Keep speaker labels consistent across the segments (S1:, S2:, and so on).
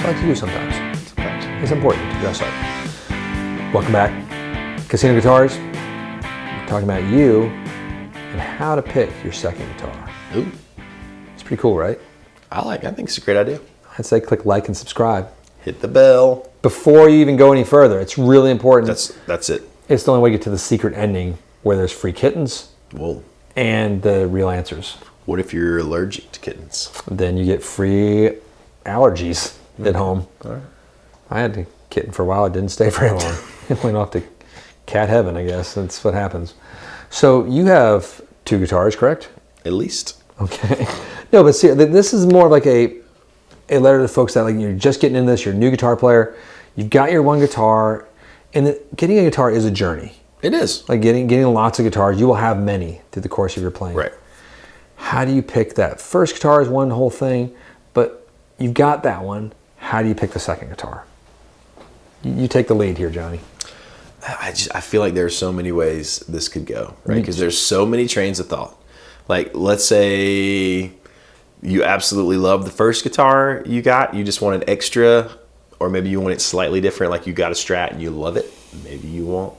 S1: like to do sometimes. It's important to dress up. Welcome back. Casino Guitars. We're talking about you and how to pick your second guitar.
S2: Ooh.
S1: It's pretty cool, right?
S2: I think it's a great idea.
S1: I'd say click like and subscribe.
S2: Hit the bell.
S1: Before you even go any further, it's really important.
S2: That's it.
S1: It's the only way to get to the secret ending where there's free kittens and the real answers.
S2: What if you're allergic to kittens?
S1: Then you get free allergies at home.
S2: All right.
S1: I had a kitten for a while. It didn't stay very long. It went off to cat heaven, I guess. That's what happens. So you have 2 guitars, correct?
S2: At least.
S1: Okay. No, but see, this is more like a letter to folks that you're just getting into this. You're a new guitar player. You've got your one guitar, and getting a guitar is a journey.
S2: It is.
S1: Like getting lots of guitars. You will have many through the course of your playing.
S2: Right.
S1: How do you pick that? First guitar is one whole thing, but you've got that one. How do you pick the second guitar? You take the lead here, Johnny.
S2: I feel like there's so many ways this could go, right? Because there's so many trains of thought. Like, let's say you absolutely love the first guitar you got. You just want an extra, or maybe you want it slightly different. Like you got a Strat and you love it. Maybe you want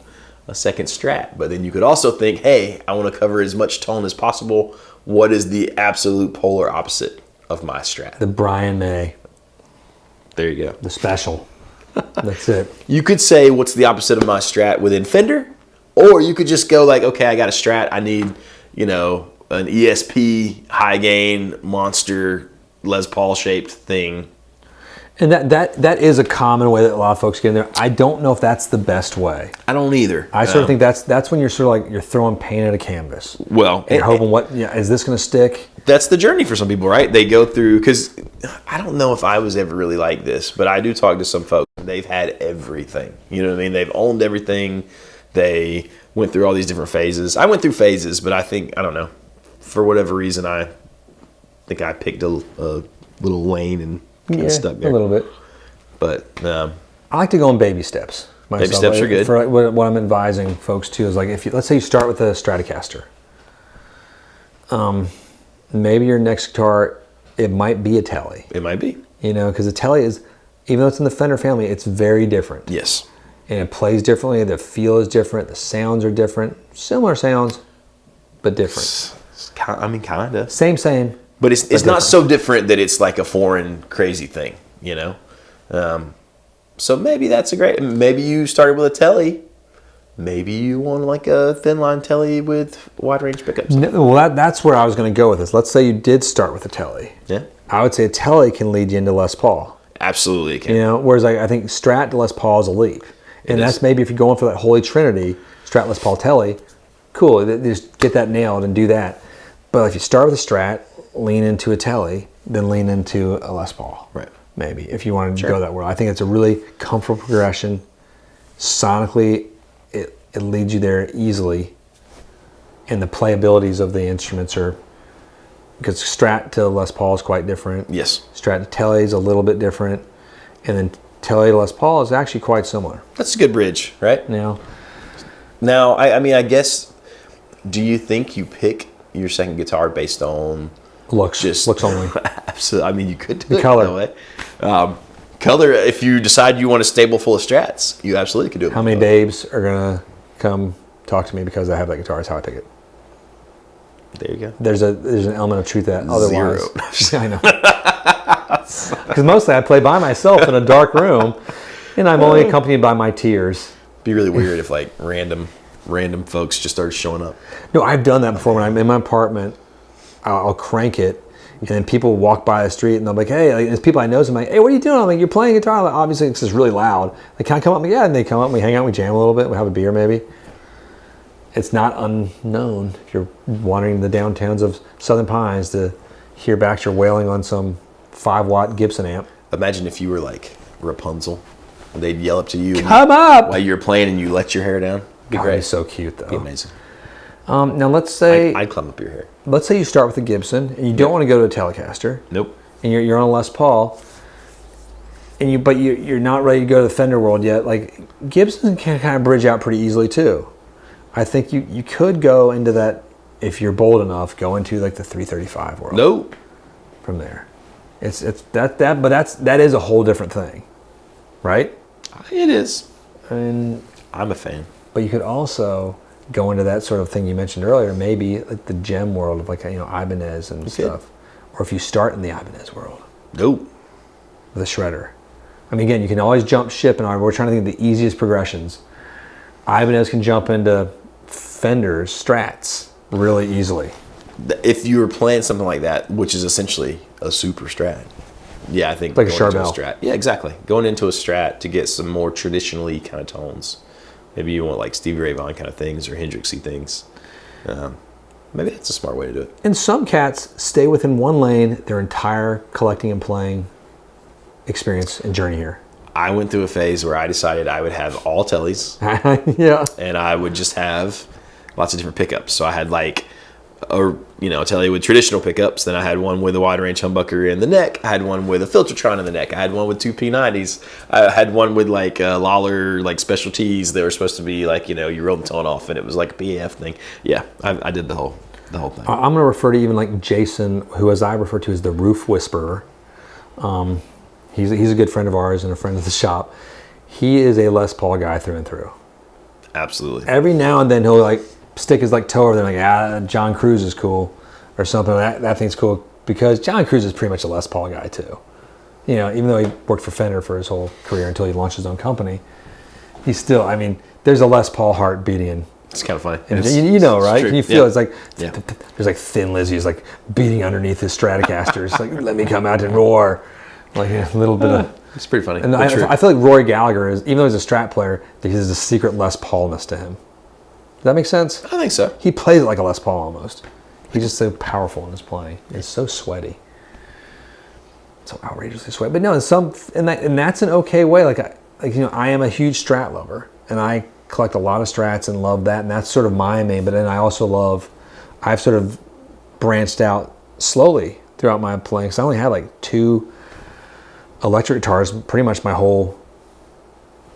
S2: a second Strat. But then you could also think, hey, I want to cover as much tone as possible. What is the absolute polar opposite of my Strat?
S1: The Brian May.
S2: There you go.
S1: The special. That's it.
S2: You could say, what's the opposite of my Strat within Fender? Or you could just go like, okay, I got a Strat. I need, an ESP high gain monster Les Paul shaped thing.
S1: And that is a common way that a lot of folks get in there. I don't know if that's the best way.
S2: I don't either.
S1: I sort of think that's when you're sort of like you're throwing paint at a canvas.
S2: Well,
S1: and you're hoping is this going to stick?
S2: That's the journey for some people, right? They go through, because I don't know if I was ever really like this, but I do talk to some folks. They've had everything. You know what I mean? They've owned everything. They went through all these different phases. I went through phases, but I don't know. For whatever reason, I think I picked a little lane and kind of stuck there.
S1: A little bit.
S2: But
S1: I like to go in baby steps.
S2: Baby steps are good.
S1: For what I'm advising folks to is let's say you start with a Stratocaster. Maybe your next guitar, it might be a Tele.
S2: It might be.
S1: Because a Tele is, even though it's in the Fender family, it's very different.
S2: Yes.
S1: And it plays differently. The feel is different. The sounds are different. Similar sounds, but different.
S2: Kind of.
S1: Same.
S2: But it's not so different that it's like a foreign, crazy thing, So maybe that's maybe you started with a Tele. Maybe you want like a thin line Tele with wide range pickups.
S1: No, well, that's where I was going to go with this. Let's say you did start with a Tele.
S2: Yeah.
S1: I would say a Tele can lead you into Les Paul.
S2: Absolutely it can.
S1: Whereas I think Strat to Les Paul is a leap. And that's maybe if you're going for that holy trinity, Strat, Les Paul, Tele, cool, just get that nailed and do that. But if you start with a Strat, lean into a Tele, then lean into a Les Paul.
S2: Right.
S1: Maybe, if you wanted to go that way. I think it's a really comfortable progression. Sonically, it leads you there easily. And the playabilities of the instruments are, because Strat to Les Paul is quite different.
S2: Yes.
S1: Strat to Tele is a little bit different. And then Tele to Les Paul is actually quite similar.
S2: That's a good bridge, right?
S1: Now,
S2: I guess, do you think you pick your second guitar based on
S1: looks only?
S2: Absolutely. You could do it
S1: color.
S2: that way. Color, if you decide you want a stable full of Strats, you absolutely could do it.
S1: How many babes are going to come talk to me because I have that guitar? Is how I pick it.
S2: There you go.
S1: There's an element of truth to that. Otherwise,
S2: 0.
S1: I know. Because mostly I play by myself in a dark room, and I'm only accompanied by my tears.
S2: Be really weird if random folks just started showing up.
S1: No, I've done that before. When I'm in my apartment, I'll crank it, and then people walk by the street, and they'll be like, hey, there's people I know, so I'm like, hey, what are you doing? I'm like, you're playing guitar? Like, obviously, it's just really loud. Like, can I come up? I'm like, yeah, and they come up, we hang out, we jam a little bit, we have a beer maybe. It's not unknown if you're wandering the downtowns of Southern Pines to hear Baxter wailing on some 5-watt Gibson amp.
S2: Imagine if you were like Rapunzel, and they'd yell up to you.
S1: Come up!
S2: While you're playing and you let your hair down. Be great.
S1: That'd be so cute, though.
S2: Be amazing.
S1: Now let's say
S2: I'd climb up your hair.
S1: Let's say you start with a Gibson and you don't want to go to a Telecaster.
S2: Nope.
S1: And you're on a Les Paul, and you're not ready to go to the Fender world yet. Like Gibson can kind of bridge out pretty easily too. I think you could go into that if you're bold enough. Go into like the 335 world.
S2: Nope.
S1: From there. It's but that is a whole different thing, right?
S2: It is.
S1: And
S2: I'm a fan.
S1: but you could also go into that sort of thing you mentioned earlier, maybe like the gem world of like, you know, Ibanez and stuff. Or if you start in the Ibanez world.
S2: Nope.
S1: With a shredder. I mean, again, you can always jump ship, and we're trying to think of the easiest progressions. Ibanez can jump into Fenders, Strats really easily.
S2: If you were playing something like that, which is essentially a super Strat. Yeah, I think
S1: like a
S2: going into
S1: Charbel.
S2: Strat. Yeah, exactly. Going into a Strat to get some more traditionally kind of tones. Maybe you want like Stevie Ray Vaughan kind of things or Hendrixy things. Maybe that's a smart way to do it.
S1: And some cats stay within one lane their entire collecting and playing experience and journey here.
S2: I went through a phase where I decided I would have all tellies.
S1: Yeah.
S2: And I would just have lots of different pickups. So I had like a telly with traditional pickups. Then I had one with a wide range humbucker in the neck. I had one with a Filtertron in the neck. I had one with two P90s. I had one with like Lawler like specialties that were supposed to be like, you rolled the tone off and it was like a PAF thing. Yeah, I did the whole thing.
S1: I'm going to refer to even like Jason, who as I refer to as the Roof Whisperer. He's a good friend of ours and a friend of the shop. He is a Les Paul guy through and through.
S2: Absolutely.
S1: Every now and then he'll like stick his like toe over there like, John Cruz is cool or something. That thing's cool because John Cruz is pretty much a Les Paul guy too. Even though he worked for Fender for his whole career until he launched his own company, he's still, there's a Les Paul heart beating in.
S2: It's kind of funny.
S1: And right? Can you feel it's like,
S2: yeah.
S1: There's like Thin Lizzy is like beating underneath his Stratocasters. Like, let me come out and roar. Like a little bit of.
S2: It's pretty funny.
S1: And I feel like Rory Gallagher is, even though he's a Strat player, there's a secret Les Paulness to him. Does that make sense?
S2: I think so.
S1: He plays it like a Les Paul almost. He's just so powerful in his playing. He's so sweaty. So outrageously sweaty. But no, and that's an okay way. I am a huge Strat lover. And I collect a lot of Strats and love that. And that's sort of my main. But then I also I've sort of branched out slowly throughout my playing. Because I only had like 2 electric guitars pretty much my whole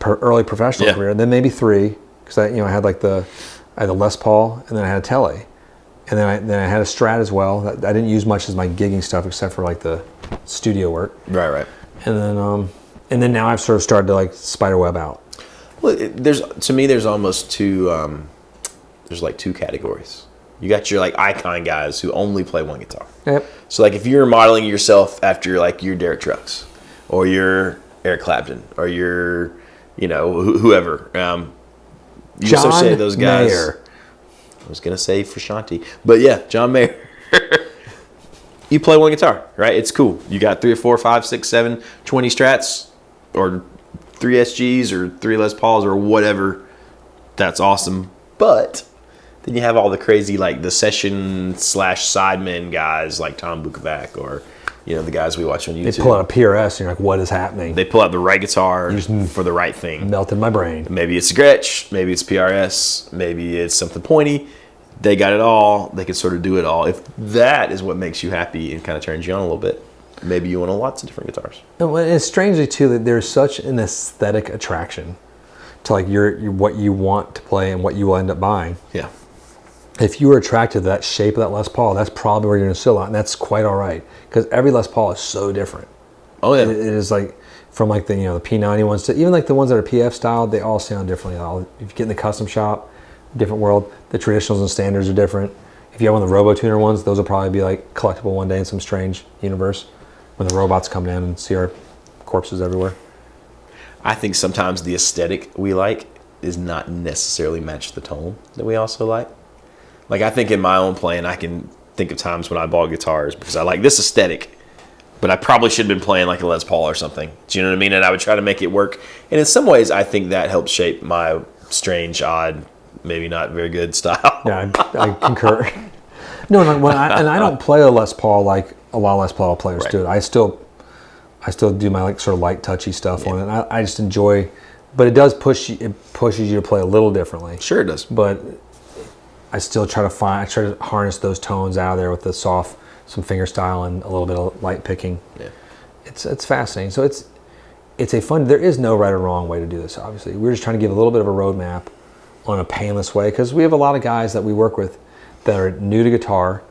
S1: early professional career. And then maybe 3. Because I had I had a Les Paul and then I had a Tele. And then I had a Strat as well. I didn't use much as my gigging stuff except for like the studio work.
S2: Right.
S1: And then now I've sort of started to like spiderweb out.
S2: Well, there's almost 2 there's like 2 categories. You got your like icon guys who only play one guitar.
S1: Yep.
S2: So like if you're modeling yourself after like your Derek Trucks or your Eric Clapton or your whoever, you
S1: John
S2: associate those guys.
S1: Mayer.
S2: I was gonna say Frusciante, but yeah, John Mayer. You play one guitar, right? It's cool. You got 3 or 4, 5, 6, 7, 20 Strats, or 3 SGs, or 3 Les Pauls, or whatever. That's awesome. But then you have all the crazy, like the session / sidemen guys, like Tom Bukovac, or the guys we watch on YouTube.
S1: They pull out a PRS, and you're like, what is happening?
S2: They pull out the right guitar for the right thing.
S1: Melted my brain.
S2: Maybe it's Gretsch, maybe it's PRS, maybe it's something pointy. They got it all. They can sort of do it all. If that is what makes you happy and kind of turns you on a little bit, maybe you want lots of different guitars.
S1: And it's strangely too that there's such an aesthetic attraction to like your what you want to play and what you will end up buying.
S2: Yeah.
S1: If you were attracted to that shape of that Les Paul, that's probably where you're going to sell out, and that's quite all right because every Les Paul is so different.
S2: Oh yeah.
S1: It is like from like the the P90 ones to even like the ones that are PF style, they all sound differently. If you get in the custom shop, different world. The traditionals and standards are different. If you have one of the RoboTuner ones, those will probably be like collectible one day in some strange universe when the robots come down and see our corpses everywhere.
S2: I think sometimes the aesthetic we like is not necessarily match the tone that we also like. Like I think in my own playing, I can think of times when I bought guitars because I like this aesthetic, but I probably should have been playing like a Les Paul or something. Do you know what I mean? And I would try to make it work. And in some ways, I think that helps shape my strange, odd, maybe not very good style.
S1: Yeah, I concur. No, I don't play a Les Paul like a lot of Les Paul players do. I still do my like sort of light touchy stuff on it. And I just enjoy, but it does pushes you to play a little differently.
S2: Sure it does.
S1: But I still try to harness those tones out of there with the soft, some finger style and a little bit of light picking.
S2: Yeah.
S1: It's fascinating. So it's a fun, there is no right or wrong way to do this, obviously. We're just trying to give a little bit of a roadmap on a painless way because we have a lot of guys that we work with that are new to guitar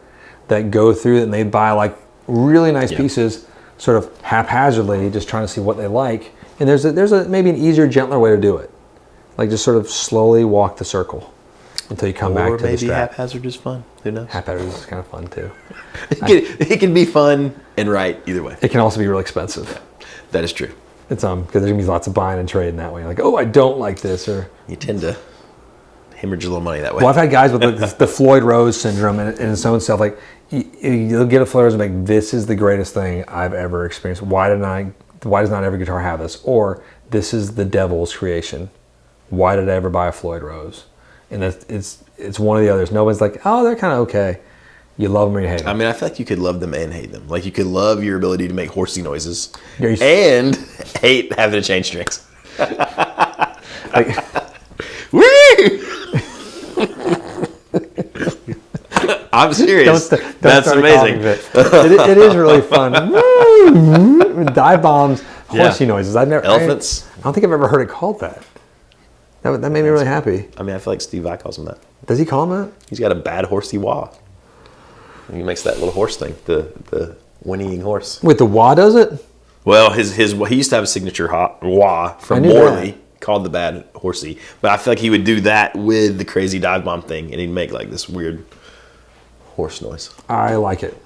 S1: that go through it and they buy like really nice pieces sort of haphazardly, just trying to see what they like. And there's a maybe an easier, gentler way to do it. Like just sort of slowly walk the circle until you come back to the
S2: maybe
S1: strap.
S2: haphazard is fun. Who knows?
S1: Haphazard is kind of fun too.
S2: It can be fun and right either way.
S1: It can also be really expensive.
S2: That is true.
S1: It's because there's gonna be lots of buying and trading that way. Like, oh, I don't like this, or
S2: You tend to hemorrhage a little money that way.
S1: well, I've had guys with the Floyd Rose syndrome and its own stuff. Like, you'll get a Floyd Rose and be like, this is the greatest thing I've ever experienced. Why does not every guitar have this? Or this is the devil's creation. Why did I ever buy a Floyd Rose? And it's one of the others. Nobody's like, oh, they're kind of okay. You love them or you hate them.
S2: I mean, I feel like you could love them and hate them. Like you could love your ability to make horsey noises
S1: Yeah,
S2: and hate having to change strings.
S1: Like,
S2: Woo! I'm serious. That's
S1: start
S2: amazing.
S1: It is really fun. Dive bombs, horsey noises.
S2: Elephants.
S1: I don't think I've ever heard it called that. That made me really happy.
S2: I mean, I feel like Steve Vai calls him that.
S1: Does he call him that?
S2: He's got a bad horsey wah. He makes that little horse thing, the whinnying horse.
S1: Wait, the wah does it?
S2: Well, he used to have a signature wah from Morley called the bad horsey, but I feel like he would do that with the crazy dive bomb thing, and he'd make like this weird horse noise.
S1: I like it.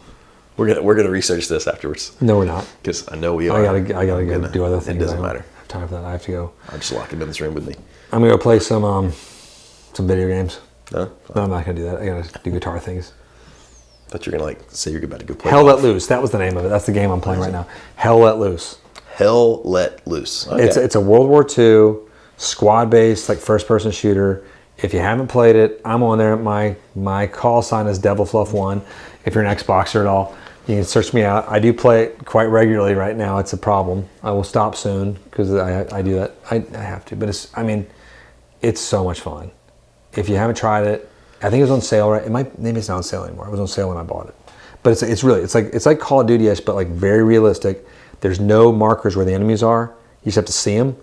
S2: We're gonna research this afterwards.
S1: No, we're not.
S2: Because I know we are.
S1: I gotta go do other things.
S2: It doesn't
S1: I don't
S2: matter.
S1: have time for that. I have to go.
S2: I'll just lock him in this room with me.
S1: I'm gonna go play some video games.
S2: No?
S1: No, I'm not gonna do that. I gotta do guitar things.
S2: I thought you were gonna say you're about to go play.
S1: Hell Let Loose. That was the name of it. That's the game I'm playing right now. Hell Let Loose.
S2: Hell Let Loose. Okay.
S1: It's a World War II squad-based like first-person shooter. If you haven't played it, I'm on there. My call sign is Devil Fluff 1. If you're an Xboxer at all, you can search me out. I do play it quite regularly right now. It's a problem. I will stop soon because I do that. I have to, but it's so much fun. If you haven't tried it, I think it was on sale. Right? Maybe it's not on sale anymore. It was on sale when I bought it. But it's like Call of Duty-ish, but like very realistic. There's no markers where the enemies are. You just have to see them,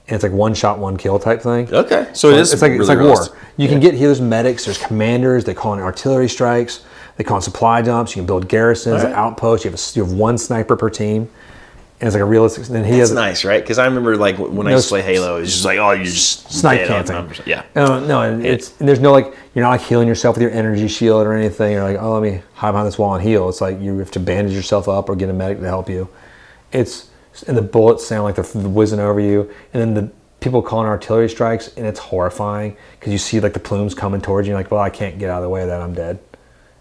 S1: and it's like one shot, one kill type thing.
S2: Okay, so it's like
S1: war. You can get there's medics, there's commanders. They call in artillery strikes. They call in supply dumps. You can build garrisons, outposts. You have one sniper per team, and it's like a realistic. And
S2: That's nice, right? Because I remember like when I used to play Halo, it's just like you just
S1: snipe camping.
S2: Yeah.
S1: No, and there's no like you're not like healing yourself with your energy shield or anything. You're like, let me hide behind this wall and heal. It's like you have to bandage yourself up or get a medic to help you. And the bullets sound like they're whizzing over you, and then the people calling artillery strikes, and it's horrifying because you see like the plumes coming towards you. You're like, well, I can't get out of the way of that. I'm dead.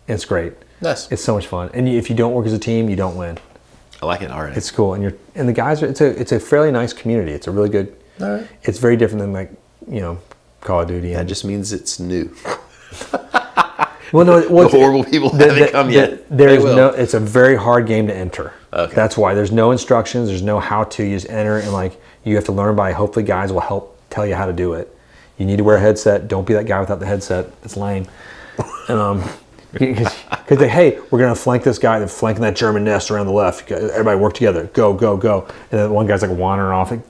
S1: And it's great.
S2: Nice.
S1: It's so much fun. And if you don't work as a team, you don't win.
S2: I like it already.
S1: It's cool, and the guys are. It's a fairly nice community. It's a really good.
S2: All right.
S1: It's very different than like Call of Duty.
S2: That just means it's new.
S1: Well, no,
S2: the horrible people haven't come yet.
S1: It's a very hard game to enter.
S2: Okay.
S1: That's why there's no instructions. There's no how to. You just enter, and like you have to learn by. Hopefully, guys will help tell you how to do it. You need to wear a headset. Don't be that guy without the headset. It's lame. And because hey, we're gonna flank this guy. They're flanking that German nest around the left. Everybody work together. Go, go, go. And then one guy's like wandering off. Like,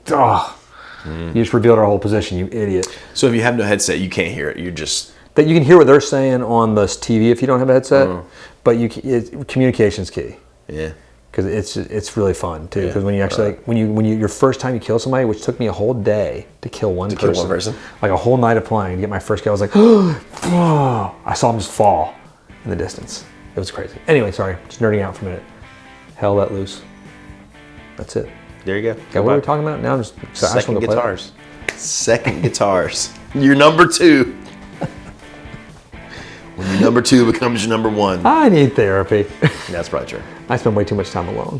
S1: you just revealed our whole position. You idiot.
S2: So if you have no headset, you can't hear it. You just
S1: that you can hear what they're saying on the TV if you don't have a headset, but communication's key.
S2: Yeah,
S1: because it's really fun too. Because when you actually when you your first time you kill somebody, which took me a whole day to kill one person, like a whole night of playing to get my first kill, I was like, oh, I saw him just fall in the distance. It was crazy. Anyway, sorry, just nerding out for a minute. Hell Let Loose. That's it.
S2: There you go.
S1: Yeah, what are we talking about now?
S2: Second guitars. Second guitars. Your number 2. When your number 2 becomes your number 1.
S1: I need therapy.
S2: That's probably true.
S1: I spend way too much time alone.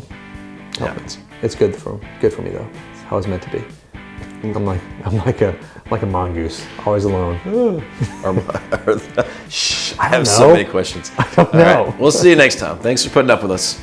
S2: Yeah.
S1: It's good for me though. It's how it's meant to be. I'm like a mongoose, always alone.
S2: Shh, I have so many questions.
S1: I don't know.
S2: All right. We'll see you next time. Thanks for putting up with us.